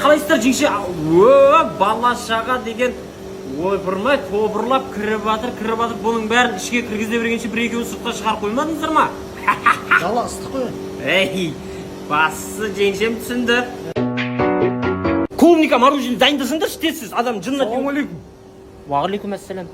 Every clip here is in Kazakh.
Қалайсыздар жеңше? Бала шаға деген ойпырмай тобырлап кіріп жатыр. Бұның бәрін ішке кіргізе бергенше бір екеуін сыртқа шығарып қоймадыңыздар ма? Дала ыстық қой. Ей, басы жеңшем түсінді. Клубника мороженое дайындасаңдаршы тезсіз, адам жынына. Ассалаумалейкум. Уағалейкум ассалам.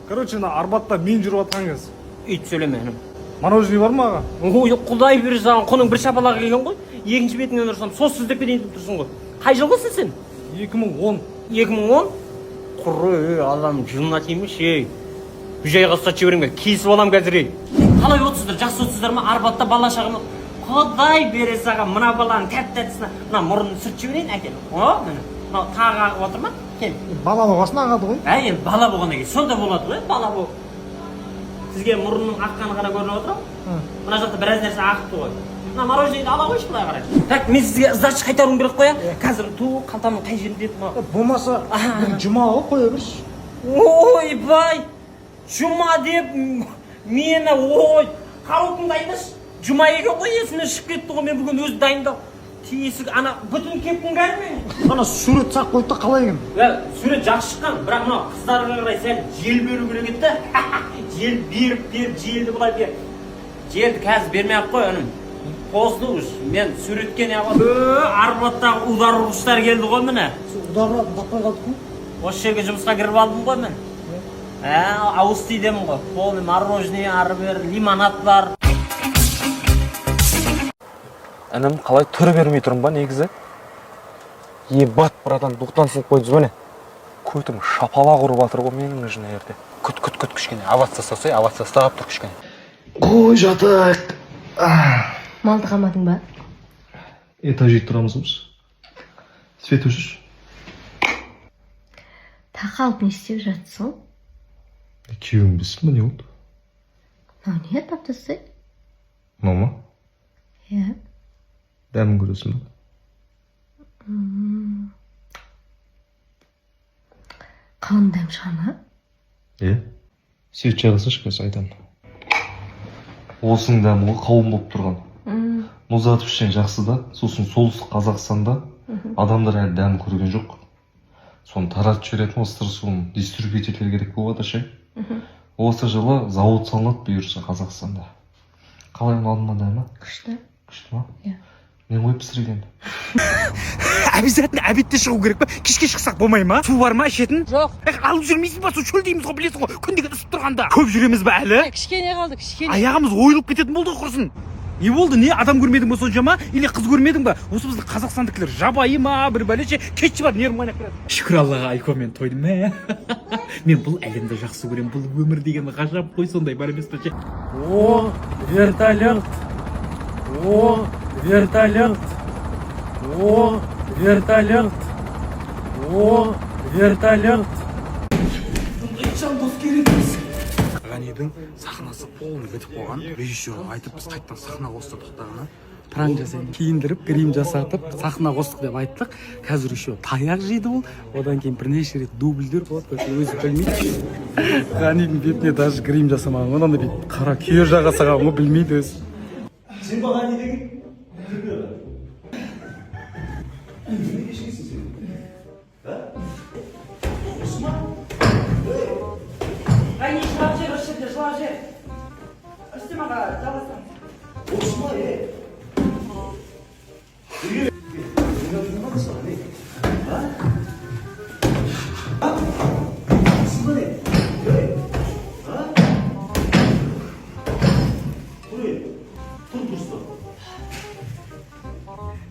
Короче, Арбатта мен жүріп жатқан кез. Үйт сөйлеме інім. Мороженое бар ма аға? Ой, құдай бере саған, құның бір шапалағы келген ғой. Екінші бетіңнен ұрсам, соссыз деп кетейін деп тұрсың ғой. Қай жылғысың сен? 2010. 2010? Құры, адам жынына тимеш, ей. Бүжайға ұстат жіберіңге, кейсіп алам қазір, ей. Қалай отсыздар, жақсы отсыздар ма? Арбатта бала шағымы. Құдай бере саған, мына баланың тәп-тәтісіне, мына мұрынын сүрт жіберейін, әкел. О, міне, мына тағы ағып отыр ма? Кел. Бала болғасын ағады ғой. Енді бала болғаннан кейін сонда болады ғой, бала бол. Сізге мұрынның аққаны ғана көрініп отыр ма? Мына жақта біраз нәрсе ағыпты ғой. Мына мороженейді ала қойшы былай қарай. Так, мен сізге сдача қайтаруым керек қоя. Қазір ту қалтамның қай жерінде еді ма? Болмаса, жұма ғой қоя берші. Ойбай! Жұма деп мені, ой, қаруытын дайындашы. Жұма екен ғой, есіме шығып кетті ғой, мен бүгін өзі дайындау. Тесік, ана бүтін кептің бәрі мен. Ана сурет сақ қойды қалай екен? Сурет жақсы шыққан, бірақ мына қыздарға қарай сәл жел беру керек еді. Жел беріп, желді бұлай бер. Желді қазір бермей-ақ қой, өнім. Қосты ұш, мен суретке не қойды. Арбаттағы удар ұрғыштар келді ғой міне. Ударға таппай қалдық қой? Осы жерге жұмысқа кіріп алдым ғой мен. Ауыз тидемін ғой. Полный мороженое, ары бер, лимонад бар. Інім қалай түрі бермей тұрым ба негізі? Ебат, братан, тоқтансың қойды өне. Көтім шапалақ ұрып жатыр ғой менің жына ерде. Күт кішкене, аватса сасай, аватса стағап тұр кішкене. Қой жатық. Малды қамадың ба? Этажи тұрамызымыз. Свет өшіш. Тақалып не істеп жатсың? Күйеуің бісің ба не болды? Не таптысы? Мама? Иә. Дәмін көресің ба? Қалың дәм шыға? Свет жағысыш көз айтамын. Осының дәмі ғой қауым болып тұрған. Мұз атып ішсең жақсы да, сосын солтүстік Қазақстанда адамдар әлі дәм көрген жоқ. Соны таратып жіберетін осы суын дистрибьютерлер керек болады ше. Осы жылы завод салынады бұйырса Қазақстанда. Қалай алдың ма дәмі? Күшті. Күшті ма? Иә. Мен қойып пісірген. Обязательно обедте шығу керек па? Кешке шықсақ болмай ма? Су бар ма ішетін? Жоқ. Алып жүрмейсің ба? Су шөл дейміз ғой, білесің ғой. Күндегі ысып тұрғанда. Көп жүреміз ба әлі? Кішкене қалды, кішкене. Аяғымыз ойылып кететін болды құрсын. Не болды? Не адам көрмедің ба сонша ма? Или қыз көрмедің ба? Осы біздің қазақстандікілер жабайы ма? Bir бәлеше кетші бар, нервім ойнап кетеді. Шүкір Аллаға, Айко мен тойдым. Мен бұл әлемді жақсы көрем. Бұл өмір деген ғажап қой, сондай бар емес пе? О, вертолет. О, вертолет. О, вертолет. О, вертолет. Ғанидың сахнасы полный бітіп қойған. Режиссер айтып, біз қайттан сахна қостырдық тағына. Пран жасайын, киіндіріп, грим жасатып, сахна қостық деп айттық. Қазір еще таяқ жейді ол. Одан кейін бірнеше рет дубльдер болады. Өзі білмейді. Ғанидың бетіне даже грим жасамаған. Онан да бет қара күйе жаға саған ғой, білмейді өзі. Сен ба Ғанидегі? Ғани, жылап жер, осы жерде жылап жер. Үстім аға, жалғастың. Осы ма,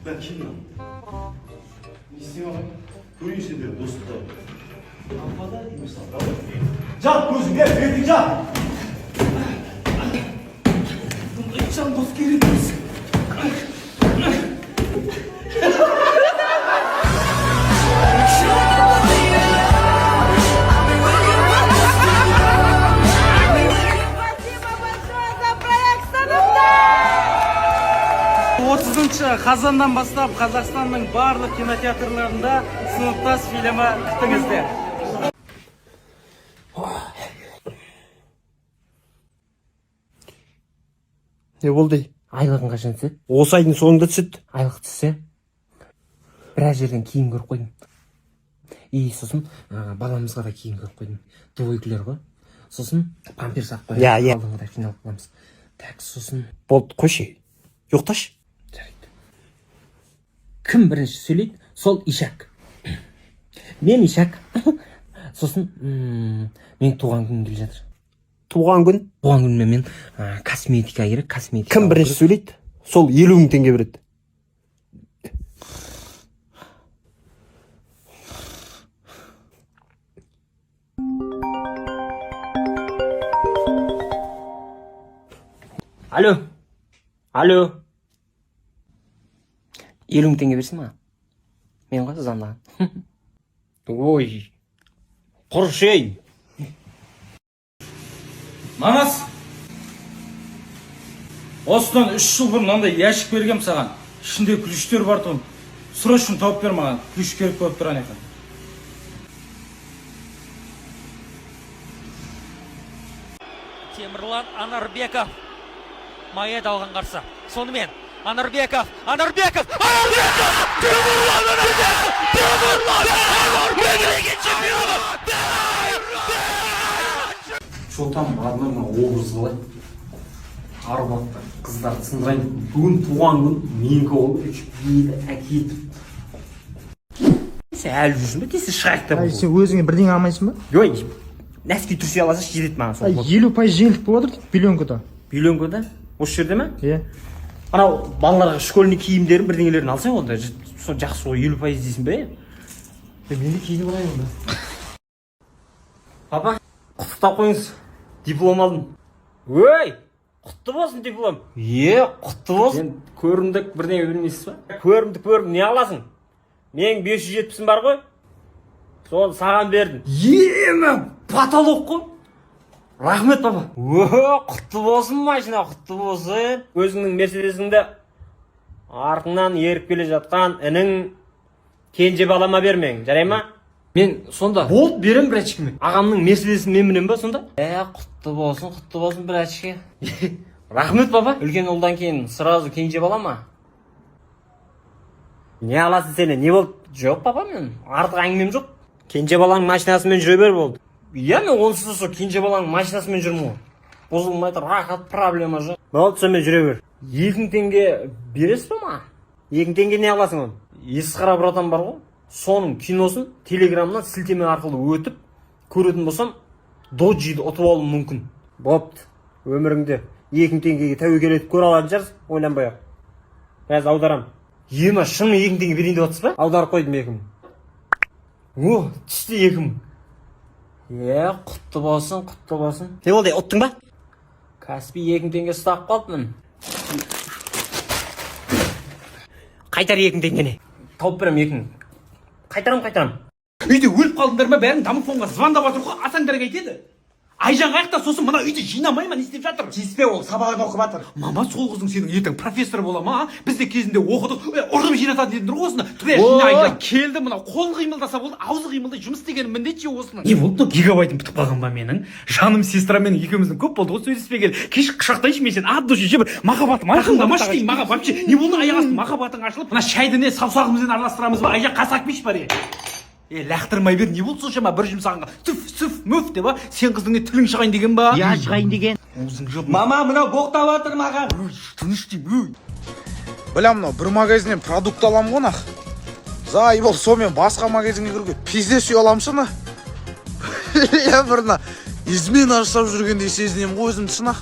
Ben kimim? İstiyorum. Görüyor seni dostlar. Kafadan gibi sana. Can gözüm gel, verdin can. Can dost geri dönsün. Қазаннан бастап Қазақстанның барлық кинотеатрларында Сыныптас фильмі күтіңіздер. Не болды? Айлығың қашан түседі? Осы айдың соңында түседі. Айлық түссе? біраз жерден киім көріп қойдым. И сосын баламызға да киім көріп қойдым. Двойкілер ғой. Сосын памперс алып қойдым. Иә. Алдыңғыдай жиналып қаламыз. Так, сосын болды, қойшы. Ұйықташы. Жарайды. Кім бірінші сөйлейді? Сол Ишак. Мен Ишак. Сосын мен туған күнім келе жатыр. Туған күн. Туған күніме мен косметика керек, косметика. Кім бірінші сөйлейді? Сол 50.000 теңге береді. Алло. Алло. 50.000 теңге берсін ма? Мен ғой звондаған. Ой. Құршей. Манас. Осыдан 3 жыл бұрын мынандай ящик бергем саған. Ішінде ключтер бар тұғын. Срочно тауып бер маған. Ключ керек болып тұрған екен. Темірлан Анарбеков Майя далған қарсы. Сонымен Анарбеков! Темірлан Шо там барына образ қалай? Арбатта қыздарды сындырайын. Бүгін туған күн менікі ол ел әкетіп. Сен әлі жүрсің бе? Тесі шығайық та бұл. Сен өзіңе бірдеңе алмайсың ба? Ой, нәски түрсе аласа жетеді маған сол. 50% жеңілдік болып жатыр пеленкада. Пеленкада? Осы жерде ме? Иә. Анау балаларға школьный киімдерін бірдеңелерін алсаң онда сол жақсы ғой 50% дейсің бе? Мен де киініп алайын онда. Папа, құттықтап қойыңыз. Диплом алдым. Ой, құтты болсын диплом. Құтты болсын. Сен көрімдік бірдеңе білмейсіз ба? Көрімдік не аласың? Менің 570 бар ғой. Соны саған бердім. Потолок қой. Рахмет, папа. Құтты болсын машина, құтты болсын. Өзіңнің мерседесіңді артыңнан еріп келе жатқан інің кенже балама бермең, жарай ма? Мен сонда болды берем бір очкіме. Ағамның мерседесін мен мінем ба сонда? Құтты болсын бір очки. Рахмет, папа. Үлкен ұлдан кейін сразу кенже балама. Не аласың сені? Не болды? Жоқ, папа, мен артық әңгімем жоқ. Кенже баланың машинасымен жүре бер болды. Иә, мен онсыз сол кенже баланың машинасымен жүрмін ғой. Бұзылмай тұр, рахат, проблема жоқ. Болды, сонымен жүре бер. 2000 теңге бересіз ба ма? 2000 теңге не аласың оны? Есқара братан бар ғой. Соның киносын телеграмнан сілтеме арқылы өтіп көретін болсам, доджиді ұтып алуым мүмкін. Бопты. Өміріңде 2000 теңгеге тәуекел етіп көре алатын шығарсың, ойланбай ақ. Қазір аударам. Ема, шынымен 2000 теңге берейін деп отырсыз ба? Аударып қойдым 2000. Түсті 2000. Құтты болсын. Не болды, ұттың ба? Каспи 2000 теңге ұстап қалдым. Қайтар 2000 теңгені. Тауып берем 2000. Қайтарам. Үйде өліп қалдыңдар ма? Бәрін домофонға звондап жатыр ғой. Атаңдар қайтеді. Айжан қаяқта, сосын мына үйде жинамай ма, не істеп жатыр? Тиіспе, ол сабағын оқып жатыр. Мама, сол қыздың сенің ертең профессор бола ма? Біз де кезінде оқыдық. Ұрып жинатады дедіңдер ғой осыны. Айжан келді, мына қол қимылдаса болды, аузы қимылдай жұмыс істеген міндет же осыны. Не болды? Гигабайтым бітіп қалған ба менің? Жаным сестрамен екеуміздің көп болды ғой сөйлеспегелі. Кеш құшақтайыншы, мен сен ат дұшы бір махаббатым айқындамашы деймін. Маған вообще не болды? аяқ асты махаббатың ашылып, мына шайды не саусағымызбен араластырамыз ба? Айжан қасақ беш бар е. Лақтырмай бер, не болды соншама бір жұмсағанға сүф мүф деп ба? Сен қыздың не тілің шығайын деген ба? Я шығайын деген. Мама, мынау боқтап жатыр маған. Тыныш деймін. Бля, мынау бір магазиннен продукт аламын ғой нақ. Заебал, сонымен басқа магазинге кіруге пиздес үй аламын ана. Я бірна измена жасап жүргендей сезінемін ғой өзімді шынақ.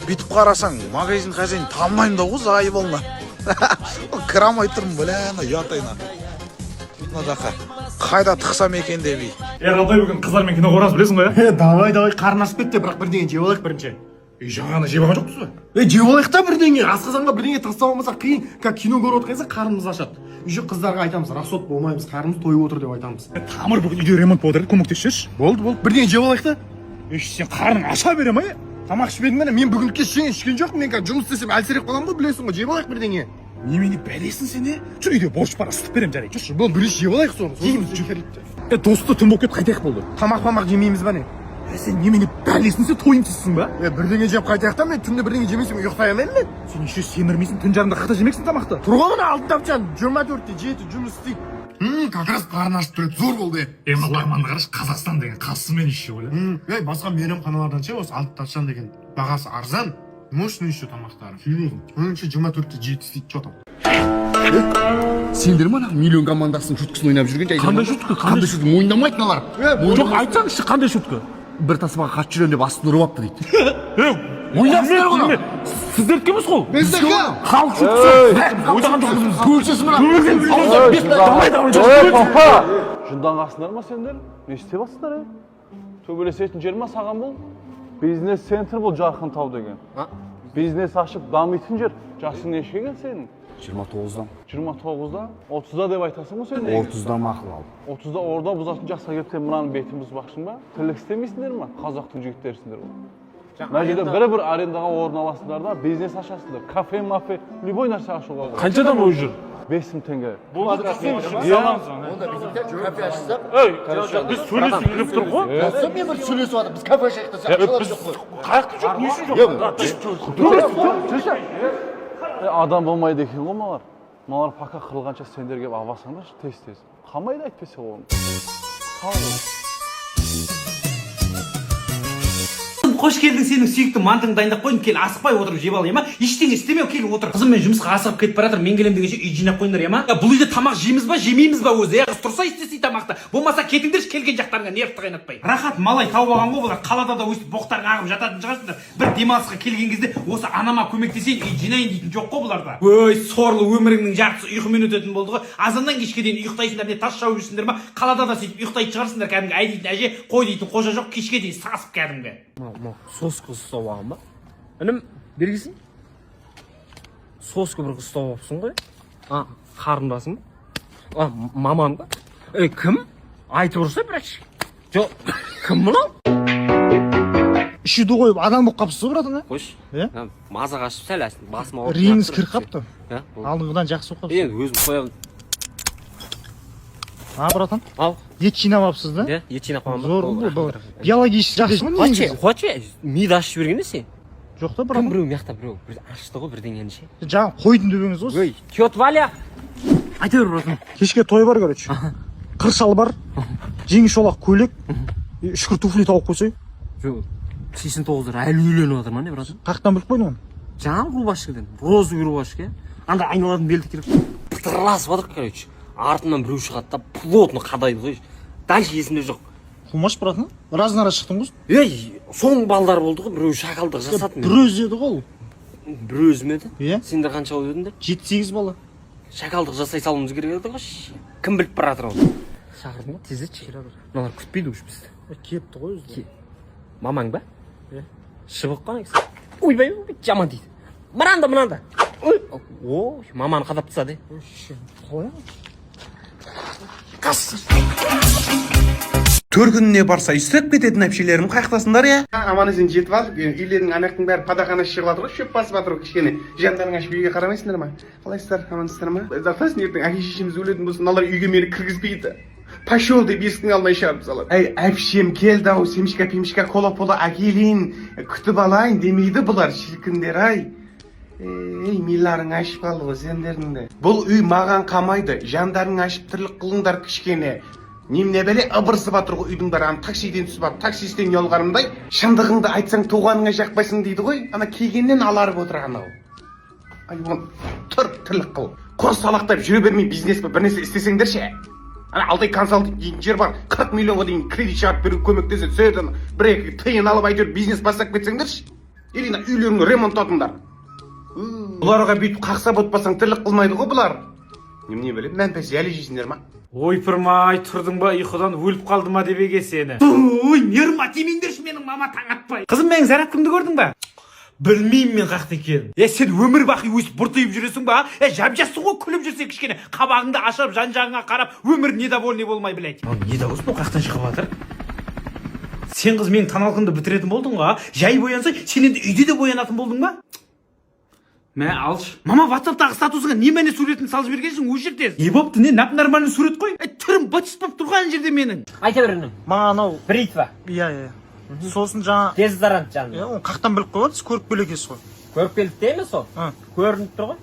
Бүйтіп қарасаң, магазин хозяин танымаймын да ғой, заебална. Кірамай тұрмын, бля, ұятайна. Мына жаққа қайда тықсам екен деп ей. Қалай бүгін қыздармен кино қорамыз білесің ғой, Давай, қарны ашып кетті, бірақ бірдеңе жеп алайық бірінші. жаңағыны жеп алған жоқпыз ба? Жеп алайық та бірдеңе, асқазанға бірдеңе тастап алмасақ қиын. Как кино көріп отырған соң қарнымыз ашады. Үйже қыздарға айтамыз, расот болмаймыз, қарнымыз тойып отыр деп айтамыз. Тамыр бүгін үйде ремонт болып отыр, көмектесіп жүрші. Болды. Бірдеңе жеп алайық та. Сен қарның аша бере ма? Тамақ ішпедім мен бүгін ештеңе ішкен жоқпын. Мен қазір жұмыс істесем әлсіреп қаламын ғой, білесің ғой. Жеп алайық бірдеңе. Немене бәлесің сен е? Жүр үйде борщ бар, ыстып берем жарайды. Жүрші. Бұл бірінші жеп алайық соны. Досты түн болып кетіп қайтайық болды. Тамақ жемейміз ба не? Сен немене бәлесің, сен тойымсызсың ба? Бірдеңе жеп қайтайық та, мен түнде бірдеңе жемесем ұйықтай алмаймын мен. Сен еще семірмейсің, түн жарымда қайта жемексің тамақты. Тұрғанмын алдын тапчан, 24-те жеті жұмыс істейді. как раз қарны ашып тұрады, зор болды. Бағларманды қараш, Қазақстан деген қасымен іші ғой. Ей, басқа мейрамханалардан ше, осы Алтын Ташжан деген бағасы арзан, мощный еще тамақтары. Оның іші 24-те 7 істейді, что там? Сендер ма миллион командасының шуткасын ойнап жүрген? Қандай шутка? Қандай шутка? Мойындамайды мыналар. Жоқ, айтсаңызшы, қандай шутка? Бір тасымаға қатты жүремін деп астын ұрып апты дейді. Ойнапсыңдар ғой. Сіздердікі емес қол. Біздікі. Халық шутқысы. Ойнаған жоқпыз. Көршісі мына. Жындан қасындар ма сендер? Не істеп атсыңдар, төбелесетін жер ма саған бұл? Бизнес центр бұл Жарқын тау деген. Бизнес ашып дамитын жер. Жасың нешеге келген сенің? 29-дан. 29-да? 30-да деп айтасың ба сен? 30-дан мақұл ал. 30-да орда бұзатын жақса келіп сен мынаның бетін бұзбақшың ба? Тірлік істемейсіңдер ма? Қазақтың жігіттерісіңдер ғой. Мына жерде бір арендаға орын аласыңдар да, бизнес ашасыңдар. Кафе, мафе, любой нәрсе ашуға болады. Қаншадан ой жүр? 5000 теңге. Бұл біз сөйлесіп келіп тұр ғой. Мен бір сөйлесіп жатыр, біз кафе ашайық. Қаяқты жоқ, не үшін жоқ? Адам болмайды екен ғой малар. Малар пока қырылғанша сендер келіп албасаңдаршы тез-тез. Қамайды айтпесе оны. Қош келдің, сенің сүйікті мантыңды дайындап қойдым, кел асықпай отырып жеп ал, ема? Ештеңе істемеу, кел отыр. Қызым, мен жұмысқа асығып кетіп бара жатыр, мен келем дегенше үй жинап қойыңдар, ема? Бұл үйде тамақ жейміз ба, жемейміз ба өзі? Қыз тұрса істесей тамақты. Болмаса кетіңдерші келген жақтарыңа нервті қайнатпай. Рахат малай тауып алған ғой, бұлар қалада да өстіп боқтар қағып жататын шығарсыңдар. Бір демалысқа келген кезде осы анама көмектесейін, үй жинайын дейтін жоқ қой бұларда. Ой, сорлы өміріңнің жартысы ұйқымен өтетін болды ғой. Азаннан кешке дейін ұйықтайсыңдар, не тас шауып жүрсіңдер ма? Қалада да сөйтіп ұйықтайтын шығарсыңдар, кәдімгі әй дейтін әже, қой дейтін қожа жоқ, кешке дейін сасып кәдімгі. Сосқа ұстап алған ба? Інім, бергесін? Сосқа бір қыз ұстап алыпсың ғой? Қарындасың ба? Маман ба? Кім? Айтып ұрса бірәші. Жоқ, кім мұнау? Үшуді қойып адам болып қапсыз ғой, братан, Қош. Е? Маза қашып сәл әсін. Басыма орып. Реңіз кіріп қапты. Иә. Алдыңғыдан жақсы болып қапсыз. Енді өзім қоямын. Братан, Ал. ет жинап алыпсыз да? Иә, ет жинап қойған ба? Зор бұл. Биологически жақсы ма негізі? Қуатшы, миды ашып жібергені сен. Жоқ та, Кім братан. біреу мияқта біреу ашты ғой бірдеңені ше. Жаңа қойдың дөбеңіз ғой. Ой, тет Валя. Айта бер, братан. Кешке той бар, короче. Қыр шал бар. Жеңі шолақ көйлек. Үшкір туфли тауып қойсай. Жоқ, 89-дар әлі үйленіп жатыр ма не, братан? Қақтан біліп қойдың оны? Жаңа рубашкадан, розовый рубашка. Анда айналадың белді келіп пытырласып жатыр, короче. Артынан біреу шығады да плотно қадайды ғой. Дальше есімде жоқ. Қумаш, братан. Разын ара шықтың ғой. Ей, соң балдар болды ғой, біреу шақалдық жасады. Бір өзі еді ғой ол. Бір өзім еді? Иә. Сендер қанша болып едіңдер? 7-8 бала. Шақалдық жасай салуымыз керек еді ғой. Кім біліп бара жатыр ол? Шақырдың ба? Тездетші. Мыналар күтпейді уж бізді. Кепті ғой өзі. Мамаң ба? Иә. Шыбық қана кісі. Ойбай, жаман дейді. Мынанда. Ой, маманы қадап тастады. Төркініне барса үстіріп кететін әпшелерім қаяқтасыңдар, иә? Аман-есен жетіп алып, үйлердің анаяқтың бәрі падақаны шығып жатыр ғой, шөп басып жатыр ғой, кішкене. Жандарың ашып үйге қарамайсыңдар ма? Қалайсыздар, амансыздар ма? Затасын ертең әке шешеміз өлетін болсын, мыналар үйге мені кіргізбейді. Пошел деп есіктің алдына шығарып салады. Әй, әпшем келді ау, семішка, кола-пола әкелейін, күтіп алайын демейді бұлар, шіркіндер ай. Ей, миларың ашып қалды ғой сендердің. Бұл үй маған қамайды, жандарың ашып тірлік қылыңдар кішкене. Немене бәле ыбырсып жатыр ғой үйдің бәрі, таксиден түсіп алып, таксистен ұялғанымдай, шындығыңды айтсаң туғаныңа жақпайсың дейді ғой, ана келгеннен аларып отыр анау. Ай, он тұр тірлік қыл. Қос салақтап жүре бермей бизнес бір нәрсе істесеңдер ше. Ана алдай консалтинг дейтін жер бар, 40 миллионға дейін кредит шығарып беру көмектеседі, сөйтіп бір-екі тиын алып әйтеуір бизнес бастап кетсеңдерші. Или үйлеріңді ремонттатыңдар. Бұларға бүйтіп қақсап отпасаң тірлік қылмайды ғой бұлар. Немене білем, мәнпәсе әлі жейсіңдер ма? Ойпырмай, тұрдың ба ұйқыдан өліп қалды ма деп еге сені. Ой, нерма тимеңдерші менің мама таң атпай. Қызым, менің зарядкамды көрдің ба? Білмеймін мен қақты екенін. Сен өмір бақи өсіп бұртиып жүресің ба? Жап-жассың ғой, күліп жүрсең кішкене. Қабағыңды ашып, жан-жағыңа қарап, өмір недовольный болмай, блядь. Недовольный бұл қақтан шығып жатыр? Сен қыз менің таналқымды бітіретін болдың ғой, жай боянсай, сен енді үйде де боянатын болдың ба? Мә, алшы. Мама, WhatsApp-тағы статусыңа немене суретін салып жібергенсің, өшір тез. Не бопты, не нап-нормальный сурет қой? Түрім бытшып болып тұрған жерде менің. Айта беріңнің. Маған анау Бритва. Иә. Сосын жаңа Тез зарант жаным. оны қақтан біліп қойғансыз, көріп бөлекесіз ғой. Көріп келді емес ол? Көрініп тұр ғой.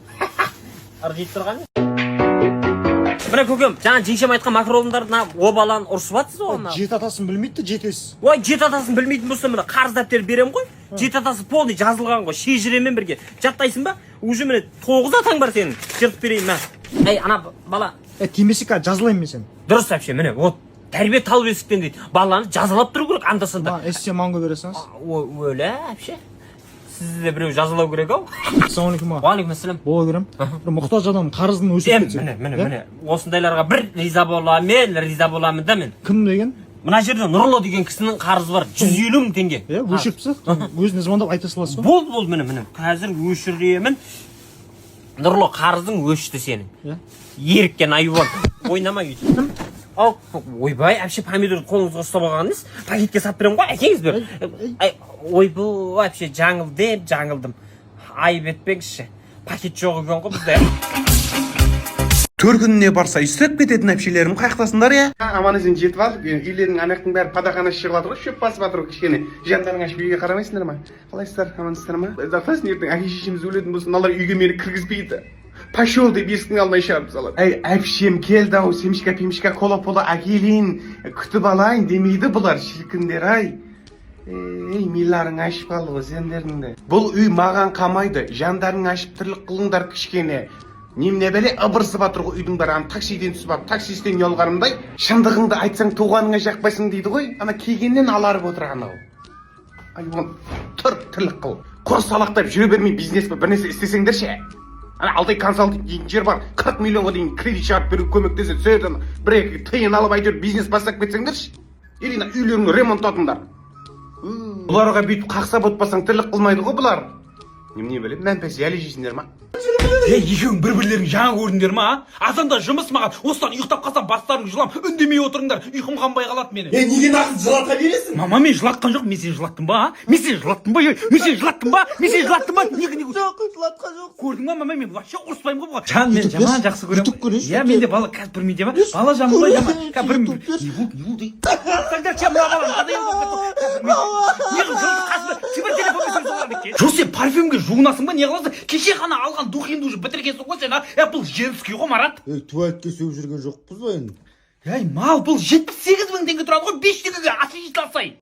Ыржиып тұрған. мына көкем жаңа жеңшем айтқан макарондар о баланы ұрысып жатсыз ғой ана. Жеті атасын білмейді де жетесіз. Ой, жеті атасын білмейтін болса мына қарыз дәптер берем ғой. Жеті атасы полный жазылған ғой. Шежіремен бірге. Жаттайсың ба? Уже міне 9 атаң бар сенің. Жыртып берейін мә. Ей, ана бала. Тимесе ка жазылайын мен сен. Дұрыс әпше, міне. Вот тәрбие тал бесіктен дейді. Баланы жазалап тұру керек анда-санда. Сен манго бересіңіз. Өлі әпше. Сізді де біреу жазалау керек ау. Ассалаумағалейкум. Уағалейкум ассалам. Бола берем. Бір мұқтаж адам қарызын өсіп кетсе. Міне. Осындайларға бір риза боламын да мен. Кім деген? Мына жерде Нұрлы деген кісінің қарызы бар. 150 мың теңге. Өшіріпсіз? Өзіне звондап айта саласыз ба? Бол, міне. Қазір өшіремін. Нұрлы қарызың өшті сенің. Еріккен айуан. Ойнамай үйтіп. Ал, ойбай, әпше помидорды қолыңызға ұстап алғаныңыз, пакетке сап берем ғой, әкеңіз бер. Ойбай, әпше жаңылдым. Айып етпеңізші. Пакет жоқ екен ғой бізде. Төркініне барса үсіреп кететін әпшелерім қаяқтасыңдар я? Аман есен жетіп алдық. Үйлердің анаяқтың бәрі падақаны шығып жатыр ғой, шөп басып жатыр ғой кішкене. Жандарың ашып үйге қарамайсыңдар ма? Қалайсыздар, амансыздар ма? Зартасын ертең әке шешеміз өлетін болсын, аналар үйге мені кіргізбейді. Пошел деп есіктің алдына шығарып салады. Әй, әпшем келді ау, семішка кола-пола әкелейін, күтіп алайын демейді бұлар, шіркіндер ай. Ей, миларың ашып қалды ғой сендердің. Бұл үй маған қамайды, жандарың ашып тірлік қылыңдар кішкене. Немене бәле ыбырсып жатыр ғой үйдің бәрі, таксиден түсіп алып, таксистен ұялғанымдай, шындығыңды айтсаң туғаныңа жақпайсың дейді ғой, ана келгеннен аларып отыр анау. Айуан, тұр тірлік қыл. Құр салақтап жүре бермей бизнес бір нәрсе істесеңдер ше. Ана Алтай консалтинг деген жер бар, 40 миллионға дейін кредит шығарып беруге көмектеседі. Сөйтіп бір-екі тиын алып әйтеуір бизнес бастап кетсеңдерші. Или үйлеріңді ремонттатыңдар. Бұларға бүйтіп қақсап отпасаң тірлік қылмайды ғой бұлар. Немене білем, мәнпәсе әлі жейсіңдер ма? Екеуің бір-бірлерің жаңа көрдіңдер ма? Азанда жұмыс маған, осыдан ұйықтап қалсам бастарың жылам, үндемей отырыңдар, ұйқым қанбай қалады менің. Неге нақты жылата бересің? Мама, мен жылатқан жоқ, мен сен жылаттым ба? Мен сен жылаттым ба? Неге? Жоқ, жылатқан жоқ. Көрдің ба, мама, мен вообще ұрыспаймын ғой бұға. Жан, мен жаман жақсы көремін. Иә, мен де бала қазір бір менде ба? Бала жаным ғой жаман. Қазір бір мен. Не болды? Жосе, парфюмге жуынасың ба, не қыласың? Кеше ғана алған духинді уже бітіргенсің ғой сен, бұл женский ғой, Марат. Туалетке сөгіп жүрген жоқпыз ба енді? Мал, бұл 78 мың теңге тұрады ғой, 5 теңгеге отлично алсай.